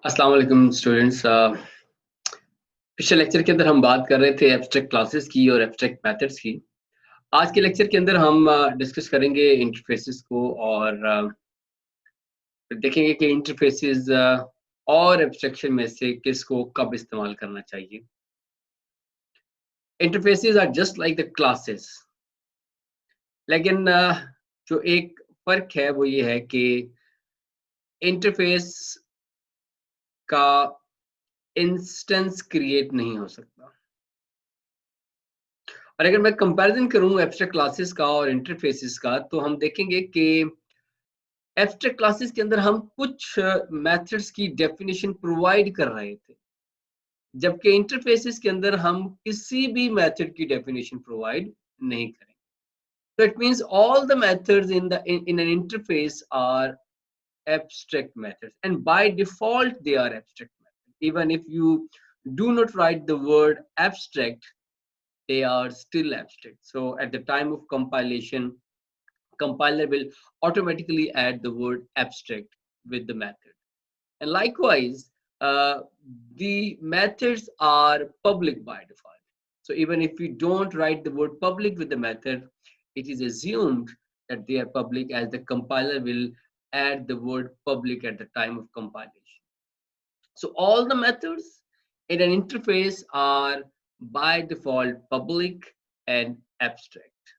अस्सलाम वालेकुम स्टूडेंट्स। पिछले लेक्चर के अंदर हम बात कर रहे थे एब्स्ट्रैक्ट क्लासेस की और एब्स्ट्रैक्ट मेथड्स की। आज के लेक्चर के अंदर हम डिस्कस करेंगे इंटरफेसेस को और फिर देखेंगे कि इंटरफेसेस और एब्स्ट्रैक्शन में से किसको कब इस्तेमाल करना चाहिए। Interfaces are just like the classes, लेकिन जो एक फ़र्क है वो ये है कि इंटरफेस का इंस्टेंस क्रिएट नहीं हो सकता। और अगर मैं कंपैरिज़न करूँ एब्स्ट्रैक्ट क्लासेस का और इंटरफेसेस का, तो हम देखेंगे कि एब्स्ट्रैक्ट क्लासेस के अंदर हम कुछ मेथड्स की डेफिनिशन प्रोवाइड कर रहे थे, जबकि इंटरफेसेस के अंदर हम किसी भी मेथड की डेफिनिशन प्रोवाइड नहीं करेंगे। So it means all the methods in an interface are abstract methods, and by default they are abstract methods. Even if you do not write the word abstract, they are still abstract. So at the time of compilation, compiler will automatically add the word abstract with the method. And likewise, the methods are public by default. So even if you don't write the word public with the method, it is assumed that they are public, as the compiler will add the word public at the time of compilation. So all the methods in an interface are by default public and abstract.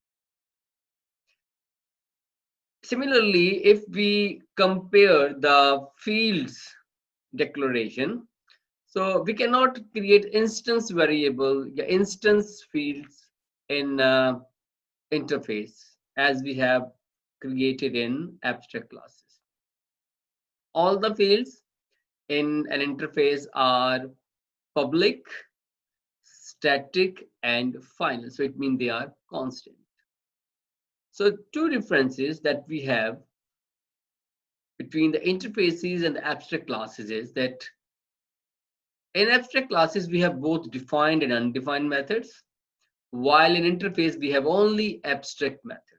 Similarly, if we compare the fields declaration, so we cannot create instance variable, instance fields in interface as we have created in abstract classes. All the fields in an interface are public, static, and final. So it means they are constant. So two differences that we have between the interfaces and the abstract classes is that in abstract classes we have both defined and undefined methods, while in interface we have only abstract methods.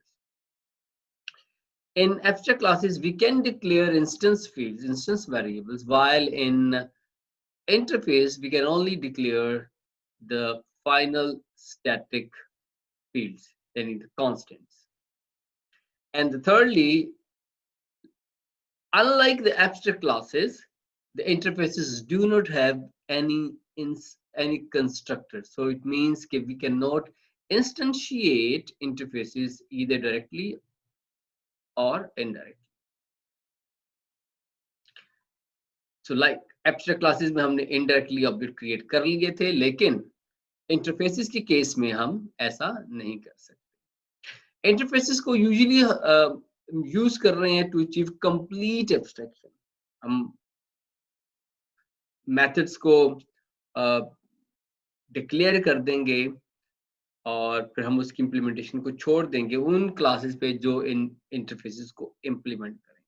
In abstract classes we can declare instance fields, instance variables, while in interface we can only declare the final static fields, meaning the constants. And thirdly, unlike the abstract classes, the interfaces do not have any constructor. So it means that we cannot instantiate interfaces either directly or indirectly. So like abstract classes में हमने indirectly object create कर लिए थे, लेकिन interfaces के case में हम ऐसा नहीं कर सकते। Interfaces को usually यूज कर रहे हैं to achieve complete abstraction. हम methods को डिक्लेयर कर देंगे और फिर हम उसकी इम्प्लीमेंटेशन को छोड़ देंगे उन क्लासेस पे जो इन इंटरफेसेस को इम्प्लीमेंट करें.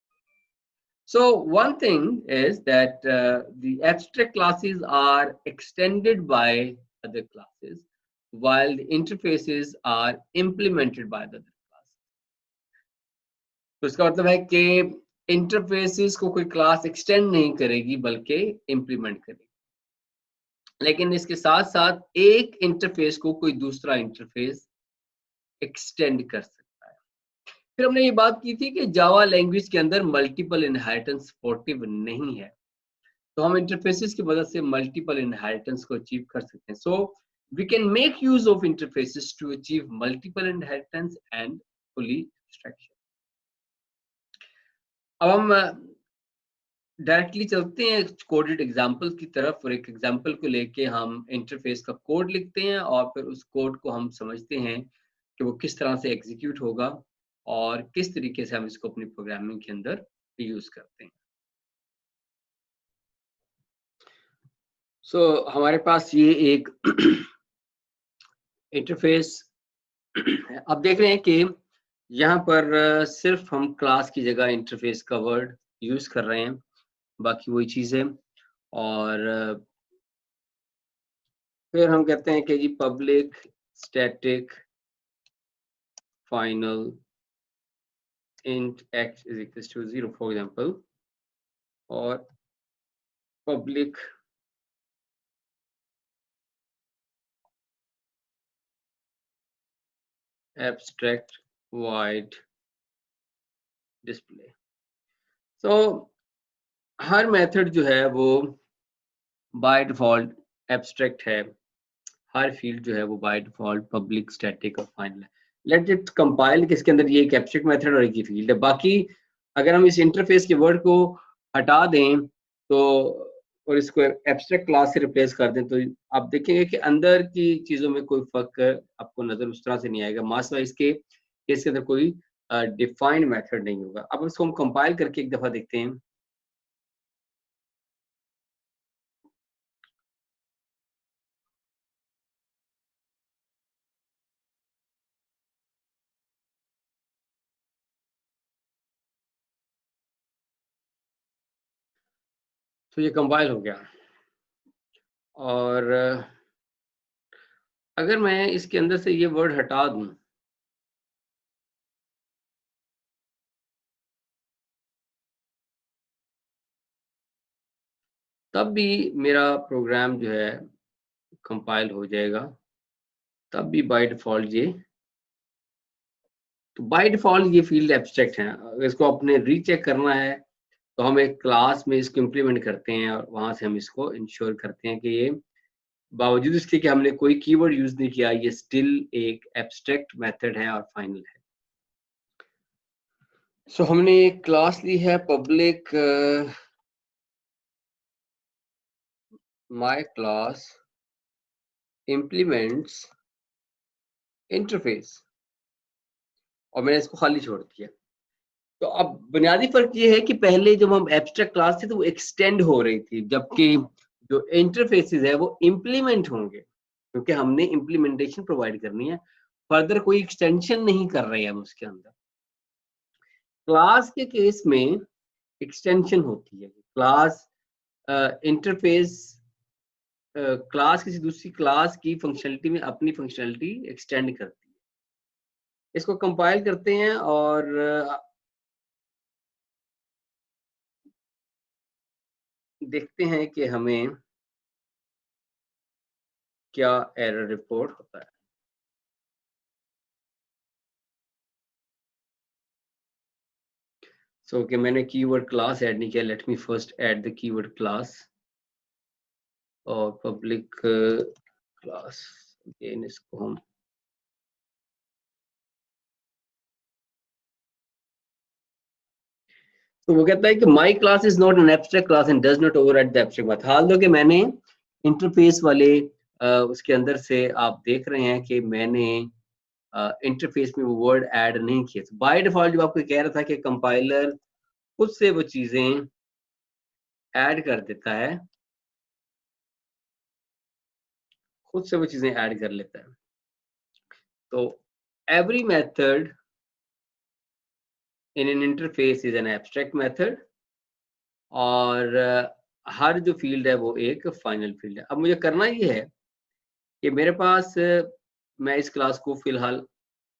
So one thing is that the abstract classes are extended by other classes, while the interfaces are implemented by the other classes. तो इसका मतलब है कि इंटरफेसेस को कोई क्लास एक्सटेंड नहीं करेगी बल्कि इम्प्लीमेंट करेगी. लेकिन इसके साथ साथ एक इंटरफेस को कोई दूसरा इंटरफेस एक्सटेंड कर सकता है. फिर हमने ये बात की थी कि जावा लैंग्वेज के अंदर मल्टीपल इनहेरिटेंस सपोर्टिव नहीं है, तो हम इंटरफेसेस की मदद से मल्टीपल इनहेरिटेंस को अचीव कर सकते हैं. So we can make use of interfaces to achieve multiple inheritance and fully abstraction. अब हम डायरेक्टली चलते हैं कोडेड एग्जांपल की तरफ, और एक एग्जांपल को लेके हम इंटरफेस का कोड लिखते हैं और फिर उस कोड को हम समझते हैं कि वो किस तरह से एग्जीक्यूट होगा और किस तरीके से हम इसको अपनी प्रोग्रामिंग के अंदर यूज करते हैं. हमारे पास ये एक इंटरफेस अब देख रहे हैं कि यहाँ पर सिर्फ हम क्लास की जगह इंटरफेस का वर्ड यूज कर रहे हैं, बाकी वही चीज है. और फिर हम कहते हैं कि जी public static final int x is equals to 0 for example, और public abstract void display। तो हर मेथड जो है वो बाय डिफॉल्ट एब्स्ट्रैक्ट है, हर फील्ड जो है वो बाय डिफॉल्ट पब्लिक, स्टैटिक और फाइनल है। लेट्स इट कंपाइल कि इसके अंदर ये एक एब्स्ट्रैक्ट मेथड और एक ही फील्ड है। बाकी अगर हम इस इंटरफेस के वर्ड को हटा दें तो और इसको एब्स्ट्रैक्ट क्लास से रिप्लेस कर दें तो आप देखेंगे कि अंदर की चीज़ों में कोई फ़र्क आपको नज़र उस तरह से नहीं आएगा। मास्टर इसके इसके अंदर कोई डिफाइंड मेथड नहीं होगा। अब इसको हम कंपाइल करके एक दफ़ा देखते हैं। तो ये कंपाइल हो गया और अगर मैं इसके अंदर से ये वर्ड हटा दूँ तब भी मेरा प्रोग्राम जो है कंपाइल हो जाएगा, तब भी बाय डिफ़ॉल्ट ये तो बाय डिफ़ॉल्ट ये फ़ील्ड एब्स्ट्रैक्ट है। अगर इसको आपने रीचेक करना है, तो हम एक क्लास में इसको इम्प्लीमेंट करते हैं और वहाँ से हम इसको इंश्योर करते हैं कि ये बावजूद इसके कि हमने कोई कीवर्ड यूज़ नहीं किया, ये स्टिल एक एब्स्ट्रैक्ट मेथड है और फाइनल है। सो हमने एक क्लास ली है public my class implements interface और मैंने इसको खाली छोड़ दिया। तो अब बुनियादी फ़र्क ये है कि पहले जब हम एब्स्ट्रैक्ट क्लास थी तो वो एक्सटेंड हो रही थी, जबकि जो इंटरफेसेस है वो इम्प्लीमेंट होंगे, क्योंकि हमने इम्प्लीमेंटेशन प्रोवाइड करनी है, फर्दर कोई एक्सटेंशन नहीं कर रहे हैं हम उसके अंदर। क्लास के केस में एक्सटेंशन होती है, क्लास इंटरफेस क्लास किसी दूसरी क्लास की फंक्शनैलिटी में अपनी फंक्शनैलिटी एक्सटेंड करती है। इसको कंपाइल करते हैं और देखते हैं कि हमें क्या एरर रिपोर्ट होता है। सो कि मैंने कीवर्ड क्लास ऐड नहीं किया, let me first add the keyword class और पब्लिक क्लास अगेन इसको हम तो वो कहता है कि my class is not an abstract class and does not override the abstract method. हाल दो कि मैंने इंटरफेस वाले उसके अंदर से आप देख रहे हैं कि मैंने इंटरफेस में वो वर्ड ऐड नहीं किए। बाय डिफॉल्ट जो आपको कह रहा था कि कंपाइलर खुद से वो चीजें ऐड कर देता है, खुद से वो चीजें ऐड कर लेता है। तो every method in an interface is an abstract method और हर जो फील्ड है वो एक फाइनल फील्ड है। अब मुझे करना ये है कि मेरे पास मैं इस क्लास को फिलहाल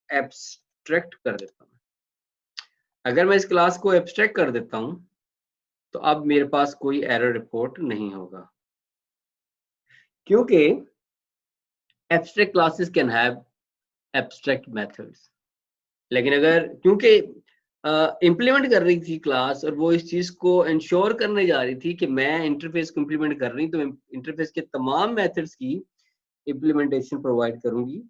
एब्स्ट्रैक्ट कर देता हूँ। अगर मैं इस क्लास को एब्स्ट्रैक्ट कर देता हूँ तो अब मेरे पास कोई एरर रिपोर्ट नहीं होगा, क्योंकि abstract classes can have abstract methods. लेकिन अगर क्योंकि इम्प्लीमेंट कर रही थी क्लास और वो इस चीज़ को इंश्योर करने जा रही थी कि मैं इंटरफेस को इम्प्लीमेंट कर रही हूँ, तो इंटरफेस के तमाम मेथड्स की इम्प्लीमेंटेशन प्रोवाइड करूंगी,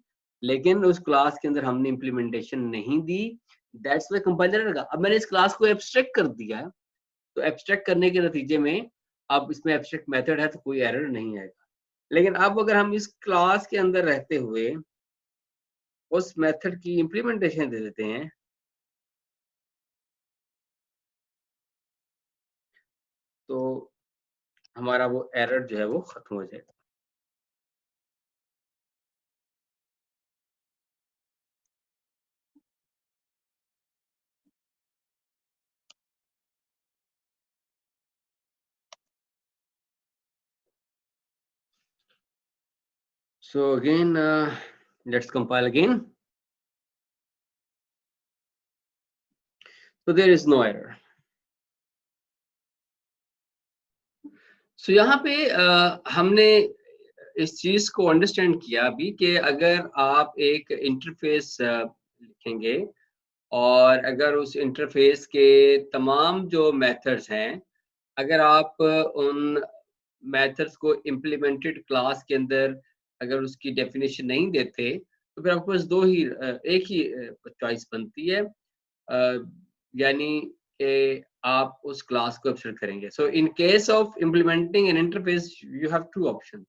लेकिन उस क्लास के अंदर हमने इम्प्लीमेंटेशन नहीं दी। दैट्स व्हाई कंपाइलर लगा। अब मैंने इस क्लास को एब्स्ट्रैक्ट कर दिया है, तो एब्स्ट्रैक्ट करने के नतीजे में अब इसमें एब्स्ट्रैक्ट मेथड है तो कोई एरर नहीं आएगा। लेकिन अब अगर हम इस क्लास के अंदर रहते हुए उस मेथड की इम्प्लीमेंटेशन दे देते हैं तो हमारा वो एरर जो है वो खत्म हो जाएगा। So again, let's compile again. So there is no error. सो यहाँ पे हमने इस चीज़ को अंडरस्टैंड किया अभी कि अगर आप एक इंटरफ़ेस लिखेंगे और अगर उस इंटरफ़ेस के तमाम जो मेथड्स हैं, अगर आप उन मेथड्स को इम्प्लीमेंटेड क्लास के अंदर अगर उसकी डेफ़िनिशन नहीं देते, तो फिर आपके पास 2 ही एक ही चॉइस बनती है। यानी कि आप उस क्लास को एब्स्ट्रैक्ट करेंगे। So in case of implementing an interface, you have two options.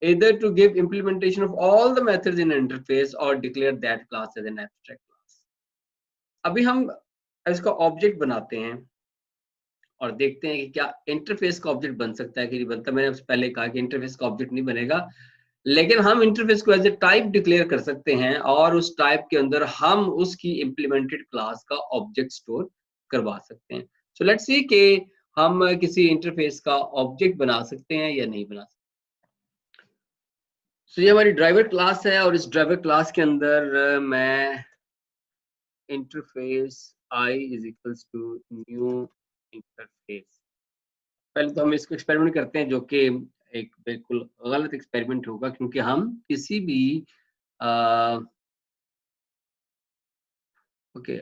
Either to give implementation of all the methods in an interface or declare that class as an abstract class. अभी हम इसका object बनाते हैं और देखते हैं कि क्या इंटरफेस का ऑब्जेक्ट बन सकता है कि नहीं बनता। मैंने आपसे पहले कहा कि इंटरफेस का ऑब्जेक्ट नहीं बनेगा, लेकिन हम इंटरफेस को एज ए टाइप डिक्लेयर कर सकते हैं और उस टाइप के अंदर हम उसकी इम्प्लीमेंटेड क्लास का ऑब्जेक्ट स्टोर करवा सकते हैं। सो लेट्स सी कि हम किसी इंटरफेस का ऑब्जेक्ट बना सकते हैं या नहीं बना सकते। सो ये हमारी ड्राइवर क्लास है और इस ड्राइवर क्लास के अंदर मैं interface I is equals to new interface. पहले तो हम इसको एक्सपेरिमेंट करते हैं जो कि एक बिल्कुल गलत एक्सपेरिमेंट होगा क्योंकि हम किसी भी ओके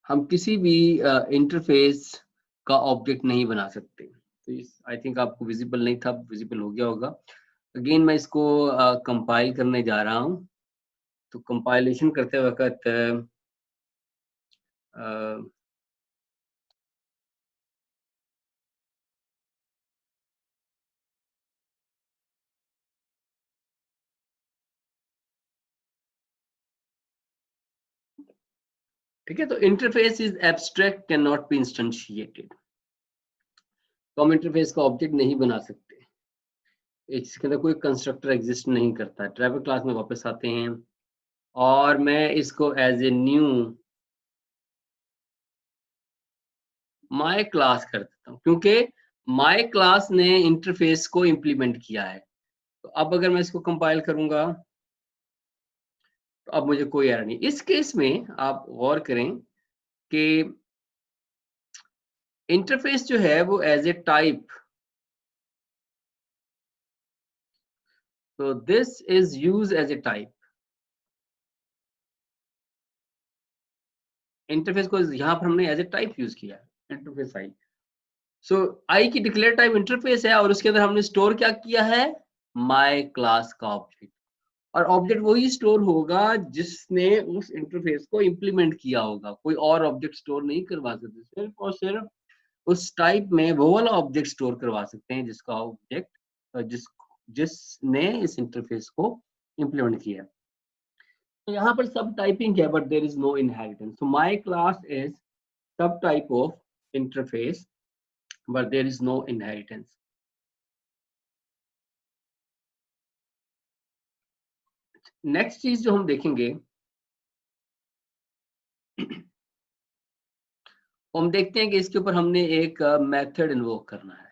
हम किसी भी इंटरफेस का ऑब्जेक्ट नहीं बना सकते। तो इस आई थिंक आपको विजिबल नहीं था, विजिबल हो गया होगा। अगेन मैं इसको कंपाइल करने जा रहा हूँ। तो कंपाइलेशन करते वक़्त अ, ठीक है, तो interface is abstract can not be instantiated. तो हम इंटरफेस का ऑब्जेक्ट नहीं बना सकते। इसके अंदर कोई कंस्ट्रक्टर एग्जिस्ट नहीं करता। ड्राइवर क्लास में वापस आते हैं और मैं इसको as a new my class कर देता हूँ क्योंकि माय क्लास ने इंटरफेस को इम्प्लीमेंट किया है। तो अब अगर मैं इसको कंपाइल करूँगा, तो अब मुझे कोई एरर नहीं। इस केस में आप गौर करें कि इंटरफेस जो है वो एज़ ए टाइप, तो this is used as a type. Interface को यहाँ पर हमने एज़ ए टाइप यूज़ किया है, इंटरफेस आई। सो आई की डिक्लेयर टाइप इंटरफेस है और उसके अंदर हमने स्टोर क्या किया है? माय क्लास का ऑब्जेक्ट। और ऑब्जेक्ट वही स्टोर होगा जिसने उस इंटरफेस को इम्प्लीमेंट किया होगा। कोई और ऑब्जेक्ट स्टोर नहीं करवा सकते। सिर्फ़ और सिर्फ़ उस टाइप में वो वाला ऑब्जेक्ट स्टोर करवा सकते हैं जिसका ऑब्जेक्ट जिसने इस इंटरफेस को इम्प्लीमेंट किया है। तो यहाँ पर सब टाइपिंग है but there is no inheritance. So my class is subtype of interface but there is no inheritance. Next चीज़ जो हम देखेंगे, हम देखते हैं कि इसके ऊपर हमने एक मेथड इन्वोक करना है,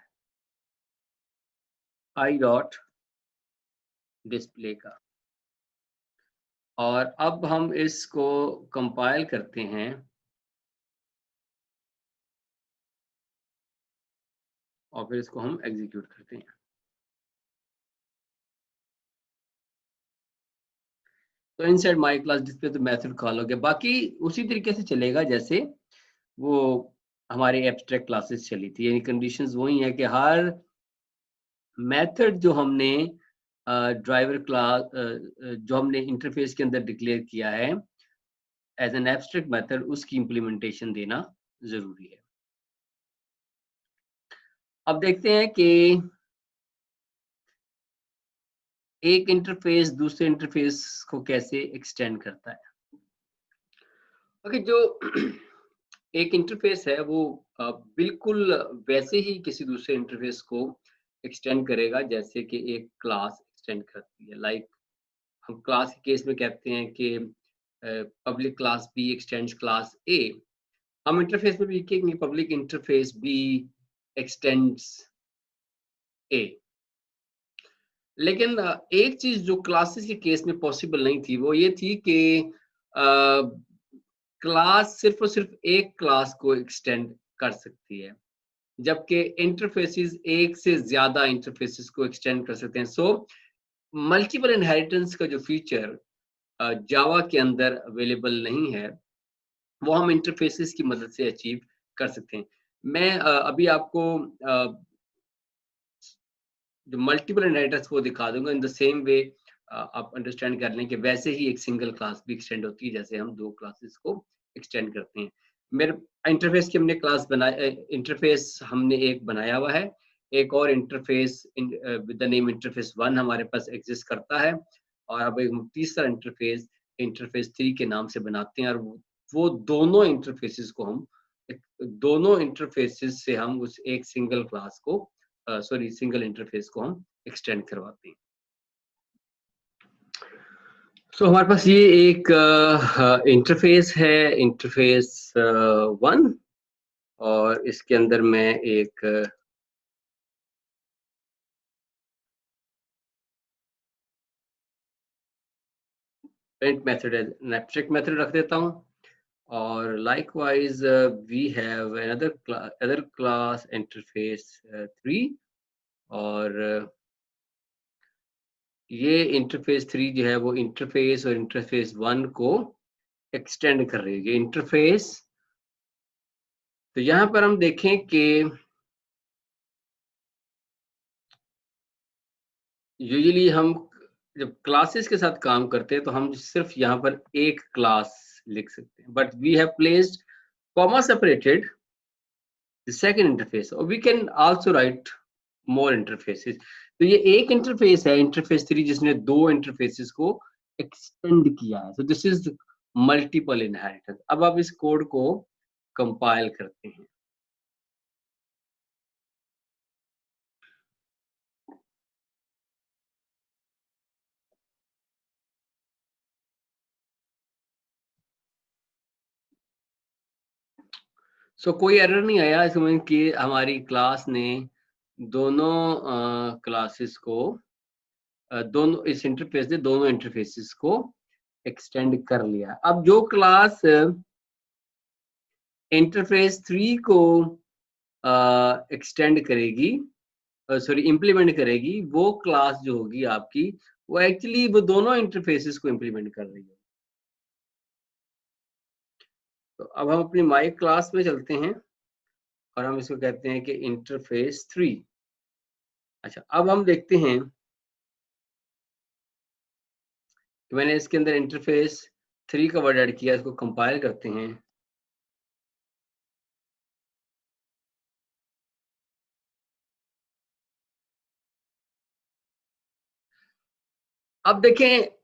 आई डॉट डिस्प्ले का। और अब हम इसको कंपाइल करते हैं और फिर इसको हम एग्जीक्यूट करते हैं। तो इनसाइड माय क्लास डिस्प्ले तो मेथड कॉल हो गया। बाकी उसी तरीके से चलेगा जैसे वो हमारी एब्स्ट्रैक्ट क्लासेस चली थी। यानी कंडीशंस वही है कि हर मेथड जो हमने ड्राइवर क्लास जो हमने इंटरफेस के अंदर डिक्लेयर किया है एज एन एब्स्ट्रैक्ट मेथड, उसकी इम्प्लीमेंटेशन देना ज़रूरी है। अब देखते हैं कि एक इंटरफेस दूसरे इंटरफेस को कैसे एक्सटेंड करता है। ओके, जो एक इंटरफेस है वो बिल्कुल वैसे ही किसी दूसरे इंटरफेस को एक्सटेंड करेगा जैसे कि एक क्लास एक्सटेंड करती है। लाइक हम क्लास के केस में कहते हैं कि public class B extends class A. हम इंटरफेस में भी लिखेंगे public interface B extends A. लेकिन एक चीज़ जो क्लासेस के केस में पॉसिबल नहीं थी, वो ये थी कि अ, क्लास सिर्फ और सिर्फ एक क्लास को एक्सटेंड कर सकती है, जबकि इंटरफेसेस एक से ज़्यादा इंटरफेसेस को एक्सटेंड कर सकते हैं। सो मल्टीपल इनहेरिटेंस का जो फीचर जावा के अंदर अवेलेबल नहीं है, वो हम इंटरफेसेस की मदद से अचीव कर सकते हैं। मैं अभी आपको जो मल्टीपल इनहेरिटेंस वो दिखा दूँगा इन द सेम वे आप अंडरस्टैंड कर लें कि वैसे ही एक सिंगल क्लास भी एक्सटेंड होती है, जैसे हम 2 क्लासेस को एक्सटेंड करते हैं। मेरे इंटरफ़ेस की हमने क्लास इंटरफ़ेस हमने एक बनाया हुआ है, एक और interface with the name interface 1 हमारे पास एग्ज़िस्ट करता है और अब एक तीसरा इंटरफ़ेस, इंटरफ़ेस 3 के नाम से बनाते हैं और वो दोनों इंटरफ़ेसेस को हम एक दोनों इंटरफ़ेसेस से हम उस एक सिंगल क्लास को सॉरी सिंगल इंटरफ़ेस को हम एक्सटेंड करवाते हैं। सो हमारे पास ये एक इंटरफ़ेस है, इंटरफ़ेस 1 और इसके अंदर मैं एक प्रिंट मेथड है, एन एब्स्ट्रैक्ट मेथड रख देता हूँ और likewise we have other class interface 3 और ये इंटरफ़ेस 3 जो है वो इंटरफ़ेस और इंटरफ़ेस 1 को एक्सटेंड कर रही है। ये इंटरफ़ेस तो यहाँ पर हम देखें कि यूजुअली हम जब क्लासेस के साथ काम करते हैं तो हम सिर्फ यहाँ पर एक क्लास लिख सकते हैं, but we have placed comma separated the second interface और we can also write more interfaces. तो ये एक इंटरफेस है, इंटरफेस 3, जिसने दो इंटरफेसेस को एक्सटेंड किया है। So this is multiple inheritance. अब आप इस कोड को कंपाइल करते हैं। सो कोई एरर नहीं आया, इसमें कि हमारी क्लास ने दोनों क्लासेस को दोनों इस इंटरफेस ने दोनों इंटरफेसेस को एक्सटेंड कर लिया। अब जो क्लास इंटरफेस 3 को एक्सटेंड करेगी, सॉरी इम्प्लीमेंट करेगी, वो क्लास जो होगी आपकी, वो एक्चुअली वो दोनों इंटरफेसेस को इम्प्लीमेंट कर रही है। तो अब हम अपनी माई क्लास में चलते हैं और हम इसको कहते हैं कि इंटरफेस 3। अच्छा, अब हम देखते हैं कि मैंने इसके अंदर इंटरफेस 3 का वर्ड ऐड किया, इसको कंपाइल करते हैं। अब देखें,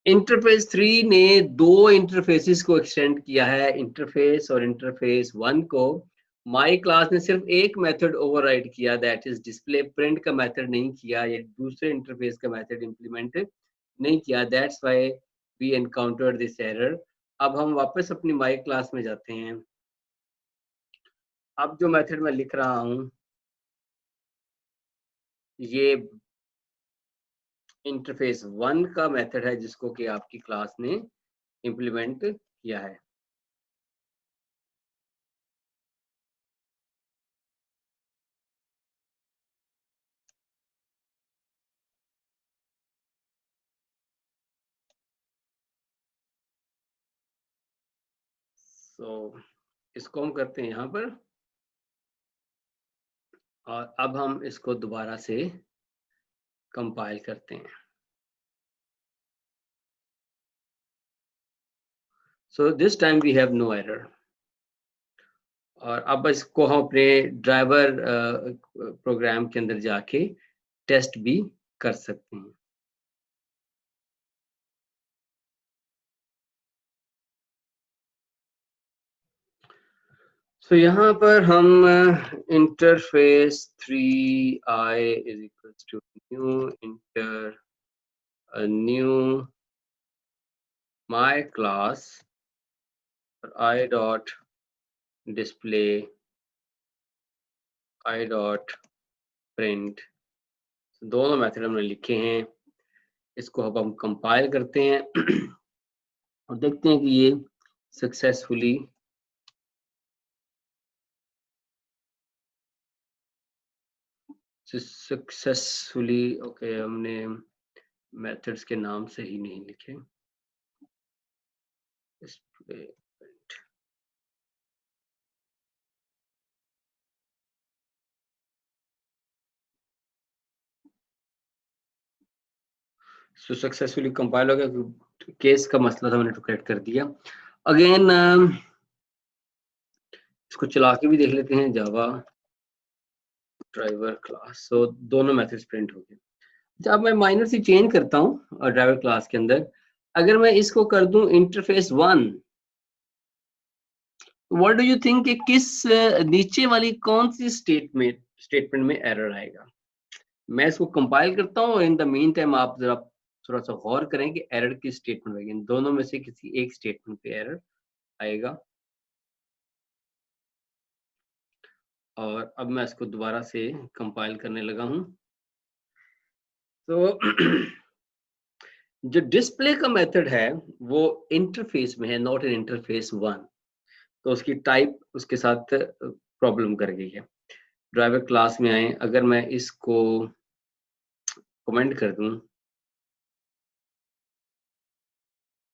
इंटरफेस 3 ने दो इंटरफेसेस को एक्सटेंड किया है, इंटरफेस और इंटरफेस 1 को। माई क्लास ने सिर्फ एक मेथड ओवरराइड किया, दैट इज डिस्प्ले। प्रिंट का मेथड नहीं किया, ये दूसरे इंटरफेस का मेथड इंप्लीमेंट नहीं किया, that's why we encountered this error. अब हम वापस अपनी माई क्लास में जाते हैं। अब जो मेथड मैं लिख रहा हूँ, ये इंटरफेस 1 का मेथड है, जिसको कि आपकी क्लास ने इम्प्लीमेंट किया है। सो इसको हम करते हैं यहाँ पर और अब हम इसको दोबारा से कंपाइल करते हैं। So this time we have no error और अब इसको हम अपने ड्राइवर प्रोग्राम के अंदर जाके टेस्ट भी कर सकते हैं। सो यहाँ पर हम interface 3i is equals to new inter new my class और i dot display i dot print, दोनों मेथड हमने लिखे हैं। इसको अब हम कंपाइल करते हैं और देखते हैं कि ये सक्सेसफुली ओके, हमने मेथड्स के नाम सही नहीं लिखे। डिस्प्ले सक्सेसफुली कंपाइल हो गया, केस का मसला था, मैंने तो करेक्ट कर दिया। अगेन इसको चला के भी देख लेते हैं, जावा ड्राइवर क्लास। सो दोनों मेथड्स प्रिंट हो गए। जब मैं माइनर सी चेंज करता हूँ ड्राइवर क्लास के अंदर, अगर मैं इसको कर दूं interface 1, what do you think कि किस नीचे वाली कौन सी स्टेटमेंट में एरर आएगा? मैं इसको कंपाइल करता हूँ, इन द मीन टाइम आप जरा थोड़ा सा गौर करें कि एरर किस स्टेटमेंट में आएगी। इन दोनों में से किसी एक स्टेटमेंट पे एरर आएगा। और अब मैं इसको दोबारा से कंपाइल करने लगा हूँ। तो जो डिस्प्ले का मेथड है वो इंटरफेस में है, नॉट इन इंटरफेस 1, तो उसकी टाइप उसके साथ प्रॉब्लम कर गई है। ड्राइवर क्लास में आए, अगर मैं इसको कमेंट कर दूं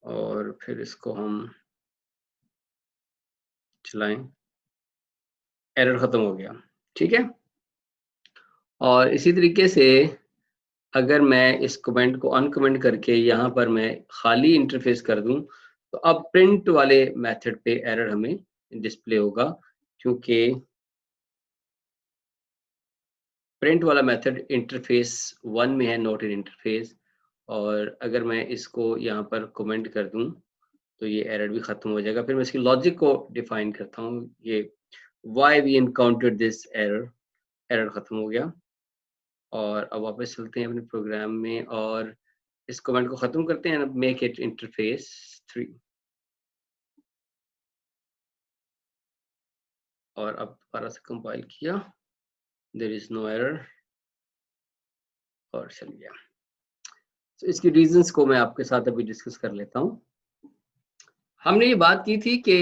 और फिर इसको हम चलाएं, एरर खत्म हो गया, ठीक है। और इसी तरीके से अगर मैं इस कमेंट को अनकमेंट करके यहाँ पर मैं खाली इंटरफेस कर दूं, तो अब प्रिंट वाले मेथड पे एरर हमें डिस्प्ले होगा, क्योंकि प्रिंट वाला मेथड इंटरफेस 1 में है, नॉट इन इंटरफेस। और अगर मैं इसको यहाँ पर कमेंट कर दूं तो ये एरर भी खत्म हो जाएगा। फिर मैं इसकी लॉजिक को डिफाइन करता हूँ, ये why we encountered this error, error खत्म हो गया। और अब वापस चलते हैं अपने प्रोग्राम में और इस कमेंट को खत्म करते हैं, मेक इट इंटरफेस 3। और अब दोबारा से कंपाइल किया, देयर इज नो एरर और चल गया। तो इसकी रीजंस को मैं आपके साथ अभी डिस्कस कर लेता हूँ। हमने ये बात की थी कि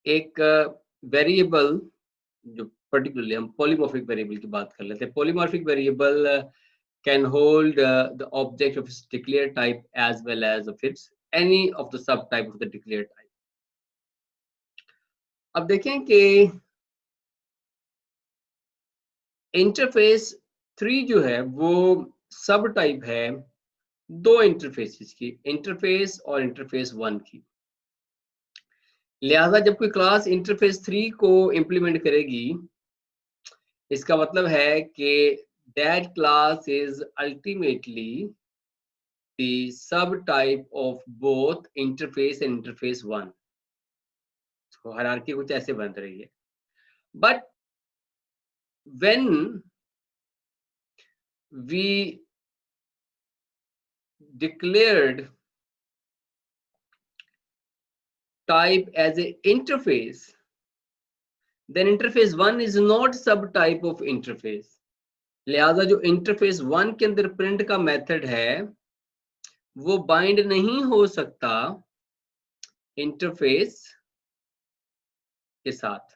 एक वेरिएबल जो पर्टिकुलरली हम पॉलीमॉर्फिक वेरिएबल की बात कर लेते हैं। Polymorphic variable can hold the object of its declared type as well as of its any of the subtype of the declared type. अब देखें कि इंटरफेस 3 जो है वो सब टाइप है दो इंटरफेसेस की, इंटरफेस और इंटरफेस 1 की। लिहाजा जब कोई क्लास इंटरफेस 3 को इंप्लीमेंट करेगी, इसका मतलब है कि that class is ultimately the subtype of both interface and interface 1. तो हायरार्की कुछ ऐसे बन रही है। But when we declared type as a interface, then interface 1 is not subtype of interface. लिहाजा जो इंटरफेस 1 के अंदर प्रिंट का मेथड है वो बाइंड नहीं हो सकता इंटरफेस के साथ।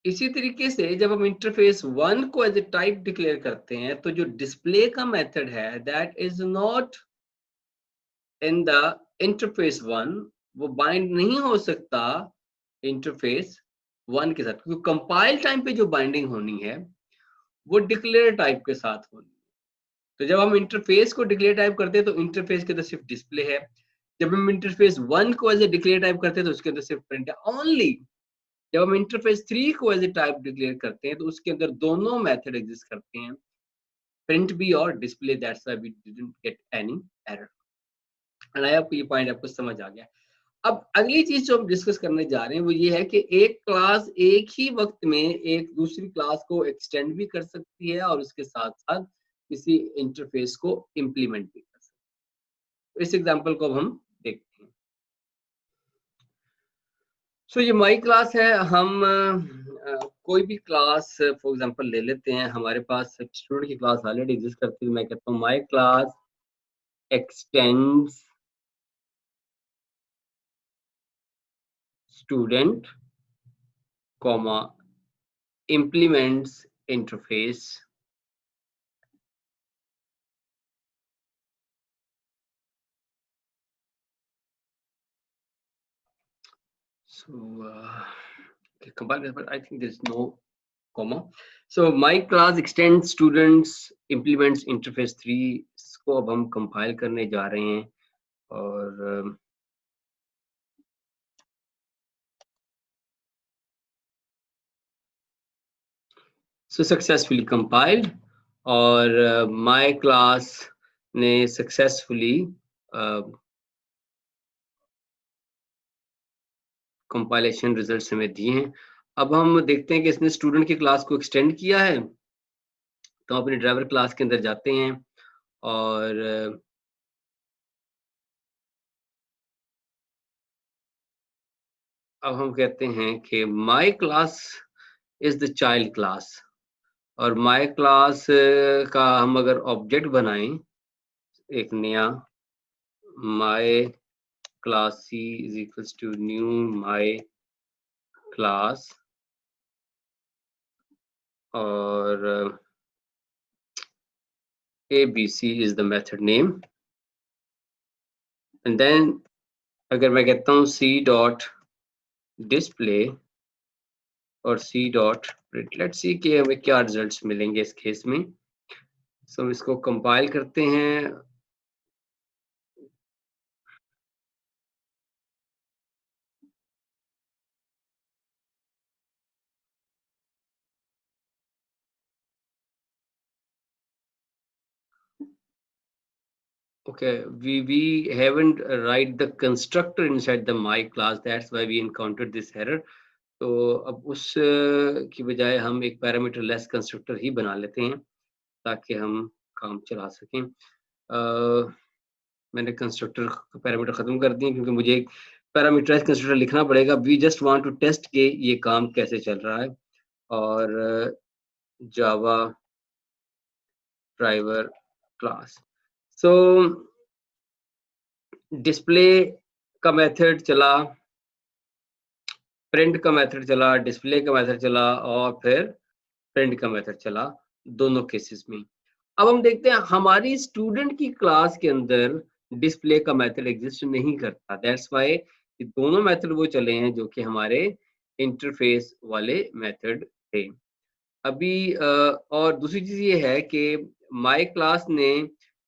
इसी तरीके से जब हम इंटरफेस 1 को एज ए टाइप डिक्लेयर करते हैं, तो जो डिस्प्ले का मेथड है that is not in the interface 1, वो बाइंड नहीं हो सकता इंटरफेस 1 के साथ, क्योंकि कंपाइल टाइम पे जो बाइंडिंग होनी है वो डिक्लेयर टाइप के साथ होनी है। तो जब हम इंटरफेस को डिक्लेयर टाइप करते हैं तो इंटरफेस के अंदर सिर्फ डिस्प्ले है। जब हम इंटरफेस 1 को एज ए डिक्लेयर टाइप करते हैं तो उसके अंदर सिर्फ प्रिंट है ओनली। जब हम इंटरफेस 3 को एज ए टाइप डिक्लेयर करते हैं तो उसके अंदर दोनों मेथड एग्जिस्ट करते हैं, प्रिंट भी और display. That's why we didn't get any error. And I hope ये पॉइंट आपको समझ आ गया। अब अगली चीज जो हम डिस्कस करने जा रहे हैं वो ये है कि एक क्लास एक ही वक्त में एक दूसरी क्लास को एक्सटेंड भी कर सकती है और उसके साथ साथ किसी इंटरफेस को इम्प्लीमेंट भी कर सकती है। तो इस एग्जांपल को अब हम देखते हैं। सो ये माई क्लास है, हम कोई भी क्लास फॉर एग्जांपल ले लेते हैं, हमारे पास स्टूडेंट की क्लास ऑलरेडी एग्जिस्ट करती है, मैं कहता हूँ my class x tends student comma implements interface. So compile, but I think there's no comma. So my class extends students implements interface 3 इसको अब हम compile करने जा रहे हैं और so successfully compiled और my class ने successfully compilation results हमें दिए हैं। अब हम देखते हैं कि इसने स्टूडेंट की क्लास को एक्सटेंड किया है, तो अपने ड्राइवर क्लास के अंदर जाते हैं और अब हम कहते हैं कि my class is the child class और माय क्लास का हम अगर ऑब्जेक्ट बनाएं एक नया my class C is equals to new my class और ABC is the method name and then अगर मैं कहता हूँ C डॉट डिस्प्ले और C dot print, let's see कि हमें क्या रिजल्ट्स मिलेंगे इस केस में। सो हम इसको कंपाइल करते हैं। Okay, we haven't write the constructor inside the my class, that's why we encountered this error. तो अब उस की बजाय हम एक पैरामीटर लेस कंस्ट्रक्टर ही बना लेते हैं ताकि हम काम चला सकें। मैंने कंस्ट्रक्टर पैरामीटर खत्म कर दिए क्योंकि मुझे एक पैरामीटराइज्ड कंस्ट्रक्टर लिखना पड़ेगा। We just want to test के ये काम कैसे चल रहा है और Java driver class. So display का मेथड चला, प्रिंट का मेथड चला, डिस्प्ले का मेथड चला और फिर प्रिंट का मेथड चला, दोनों केसेस में। अब हम देखते हैं हमारी स्टूडेंट की क्लास के अंदर डिस्प्ले का मेथड एग्जिस्ट नहीं करता, दैट्स व्हाई दोनों मेथड वो चले हैं जो कि हमारे इंटरफेस वाले मेथड थे। अभी और दूसरी चीज ये है कि माय क्लास ने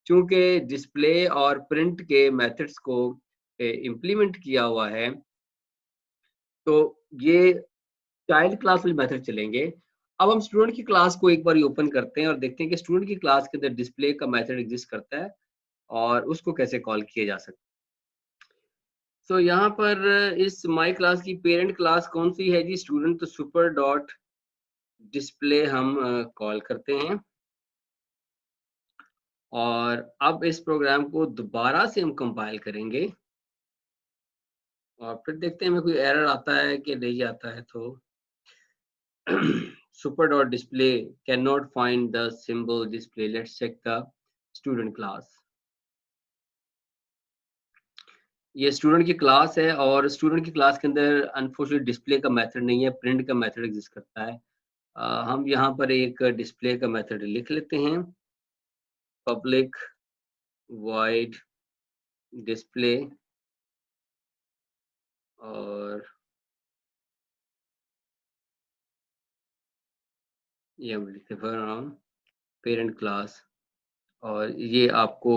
चूंकि डिस्प्ले और प्रिंट के मेथड्स को इम्प्लीमेंट किया हुआ है, तो ये चाइल्ड क्लास वाले मेथड चलेंगे। अब हम स्टूडेंट की क्लास को एक बार ओपन करते हैं और देखते हैं कि स्टूडेंट की क्लास के अंदर डिस्प्ले का मेथड एग्जिस्ट करता है और उसको कैसे कॉल किया जा सकता है। तो यहाँ पर इस माय क्लास की पेरेंट क्लास कौन सी है जी? स्टूडेंट। तो सुपर डॉट डिस्प्ले हम कॉल करते हैं और अब इस प्रोग्राम को दोबारा से हम कंपाइल करेंगे और फिर देखते हैं हमें कोई एरर आता है कि नहीं आता है। तो super dot display cannot find the symbol display, let's check the student class। ये स्टूडेंट की क्लास है और स्टूडेंट की क्लास के अंदर अनफॉर्चुनेटली डिस्प्ले का मेथड नहीं है, प्रिंट का मेथड एग्जिस्ट करता है। हम यहाँ पर एक डिस्प्ले का मेथड लिख लेते हैं, पब्लिक void डिस्प्ले और ये हम लिखते हैं पेरेंट क्लास और ये आपको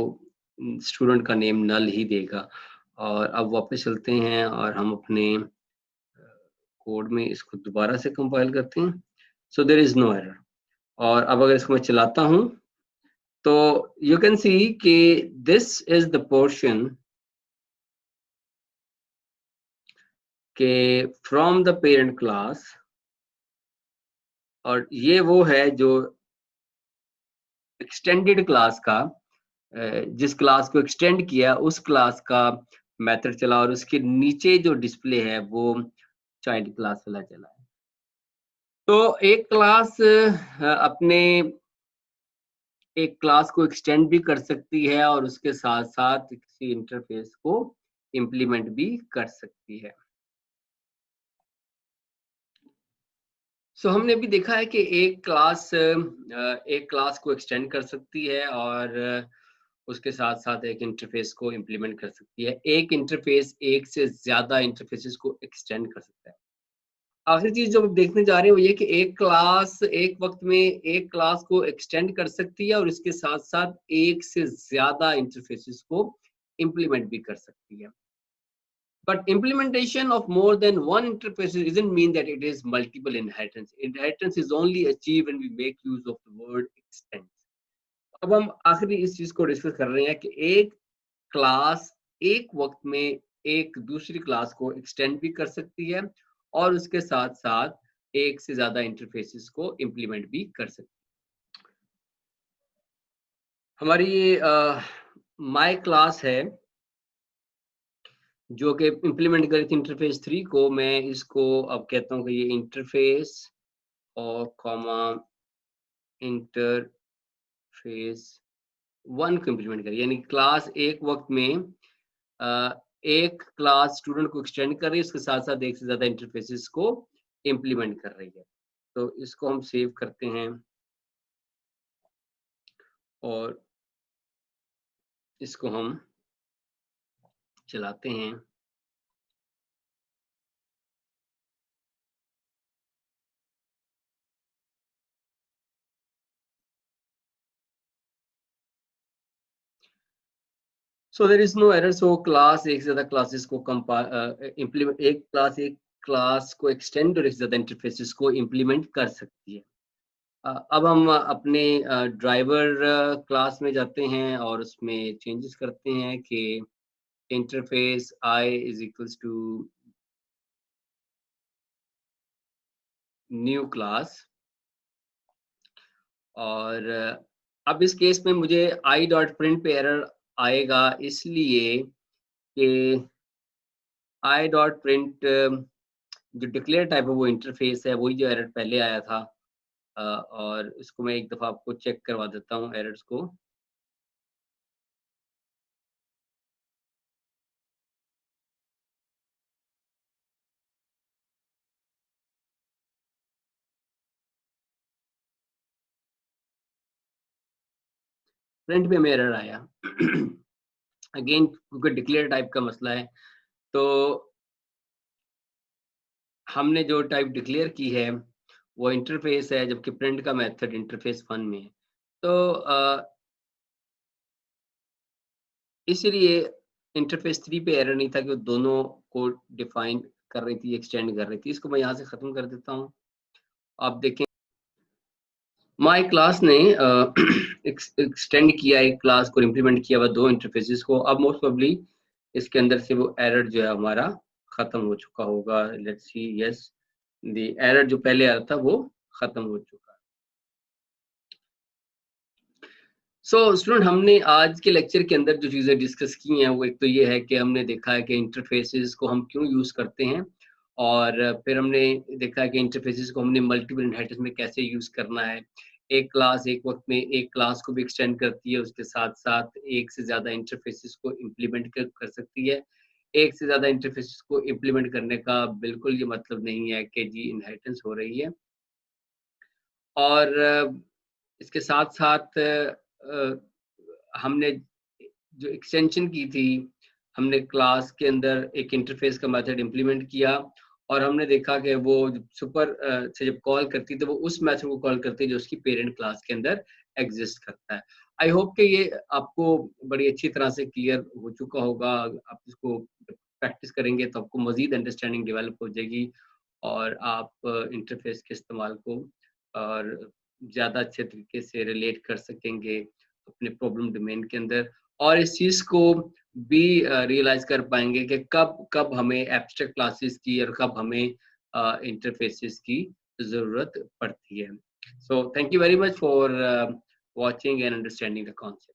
स्टूडेंट का नेम नल ही देगा। और अब वापस चलते हैं और हम अपने कोड में इसको दोबारा से कंपाइल करते हैं। So there is no error. और अब अगर इसको मैं चलाता हूं तो यू कैन सी कि दिस इज द पोर्शन के फ्रॉम द पेरेंट क्लास और ये वो है जो एक्सटेंडेड क्लास का जिस क्लास को एक्सटेंड किया उस क्लास का मेथड चला और उसके नीचे जो डिस्प्ले है वो चाइल्ड क्लास वाला चला है। तो एक क्लास अपने एक क्लास को एक्सटेंड भी कर सकती है और उसके साथ-साथ किसी इंटरफ़ेस को इम्प्लीमेंट भी कर सकती है। हमने भी देखा है कि एक क्लास को एक्सटेंड कर सकती है और उसके साथ-साथ एक इंटरफ़ेस को इम्प्लीमेंट कर सकती है। एक इंटरफ़ेस एक से ज़्यादा इंटरफ़ेसेस को एक्सटेंड कर सकता है। आखिरी चीज़ जो हम देखने जा रहे हैं वो ये कि एक क्लास एक वक़्त में एक क्लास को एक्सटेंड कर सकती है और इसके साथ-साथ एक से ज़्यादा इंटरफ़ेसेस को इम्प्लीमेंट भी कर सकती है। But implementation of more than one interface doesn't mean that it is multiple inheritance. Inheritance is only achieved when we make use of the word extends. अब हम आखिरी इस चीज़ को डिस्कस कर रहे हैं कि एक क्लास एक वक़्त में एक दूसरी क्लास को एक्सटेंड भी कर सकती है और उसके साथ-साथ एक से ज़्यादा इंटरफेसेस को इम्प्लीमेंट भी कर सकती है। हमारी ये माय क्लास है जो कि इम्प्लीमेंट करी थी इंटरफ़ेस 3 को, मैं इसको अब कहता हूँ कि ये इंटरफ़ेस और कॉमा इंटरफ़ेस 1 को इम्प्लीमेंट करी, यानी क्लास एक वक़्त में अ, एक क्लास स्टूडेंट को एक्सटेंड कर रही है, उसके साथ-साथ एक से ज़्यादा इंटरफ़ेसेस को इम्प्लीमेंट कर रही है। तो इसको हम सेव करते हैं और इसको हम चलाते हैं। So there is no error, so class एक से ज़्यादा क्लासेस को इम्प्लीमेंट एक क्लास को एक्सटेंड और एक से ज़्यादा इंटरफ़ेसेस को इम्प्लीमेंट कर सकती है। अब हम अपने ड्राइवर क्लास में जाते हैं और उसमें चेंजेस करते हैं कि interface I is equals to new class और अब इस केस में मुझे आई डॉट प्रिंट पे एरर आएगा इसलिए कि आई डॉट प्रिंट जो डिक्लेयर टाइप है वो इंटरफ़ेस है, वही जो एरर पहले आया था। और इसको मैं एक दफ़ा आपको चेक करवा देता हूँ एरर्स को। प्रिंट पे हमें एरर आया। अगेन क्योंकि डिक्लेयर टाइप का मसला है, तो हमने जो टाइप डिक्लेयर की है, वो इंटरफ़ेस है, जबकि प्रिंट का मेथड इंटरफ़ेस 1 में है। तो इसलिए इंटरफ़ेस 3 पे एरर नहीं था कि वो दोनों को डिफ़ाइन कर रही थी, एक्सटेंड कर रही थी। इसको मैं यहाँ से ख़त्म कर देता हूँ। आप देखें माय क्लास ने एक्सटेंड किया एक क्लास को, इम्प्लीमेंट किया हुआ 2 इंटरफ़ेसेस को। अब मोस्ट प्रोबेबली इसके अंदर से वो एरर जो है हमारा ख़त्म हो चुका होगा। Let's see, yes, the error जो पहले आ रहा था वो ख़त्म हो चुका है। स्टूडेंट, हमने आज के लेक्चर के अंदर जो चीज़ें डिस्कस की हैं, वो एक तो ये है कि हमने देखा है कि इंटरफ़ेसेस को हम क्यों यूज़ करते हैं और फिर हमने देखा है कि इंटरफ़ेसेस को हमने मल्टीपल इनहेरिटेंस में कैसे यूज़ करना है। एक क्लास एक वक़्त में एक क्लास को भी एक्सटेंड करती है, उसके साथ-साथ एक से ज़्यादा इंटरफ़ेसेस को इम्प्लीमेंट कर सकती है। एक से ज़्यादा इंटरफ़ेसेस को इम्प्लीमेंट करने का बिल्कुल ये मतलब नहीं है कि जी इनहेरिटेंस हो रही है। और इसके साथ-साथ हमने जो एक्सटेंशन की थी, हमने क्लास के अंदर एक इंटरफ़ेस का मेथड इम्प्लीमेंट किया और हमने देखा कि वो सुपर से जब कॉल करती है, तो वो उस मेथड को कॉल करती है जो उसकी पेरेंट क्लास के अंदर एग्ज़िस्ट करता है। आई होप कि ये आपको बड़ी अच्छी तरह से क्लियर हो चुका होगा। आप इसको प्रैक्टिस करेंगे तो आपको मज़ीद अंडरस्टैंडिंग डेवलप हो जाएगी और आप इंटरफ़ेस के इस्तेमाल को और ज़्यादा अच्छे तरीके से रिलेट कर सकेंगे अपने प्रॉब्लम डोमेन के अंदर और इस चीज़ को भी रियलाइज़ कर पाएँगे कि कब कब हमें एब्स्ट्रैक्ट क्लासेस की और कब हमें इंटरफेसेस की ज़रूरत पड़ती है। So thank you very much for watching and understanding the concept.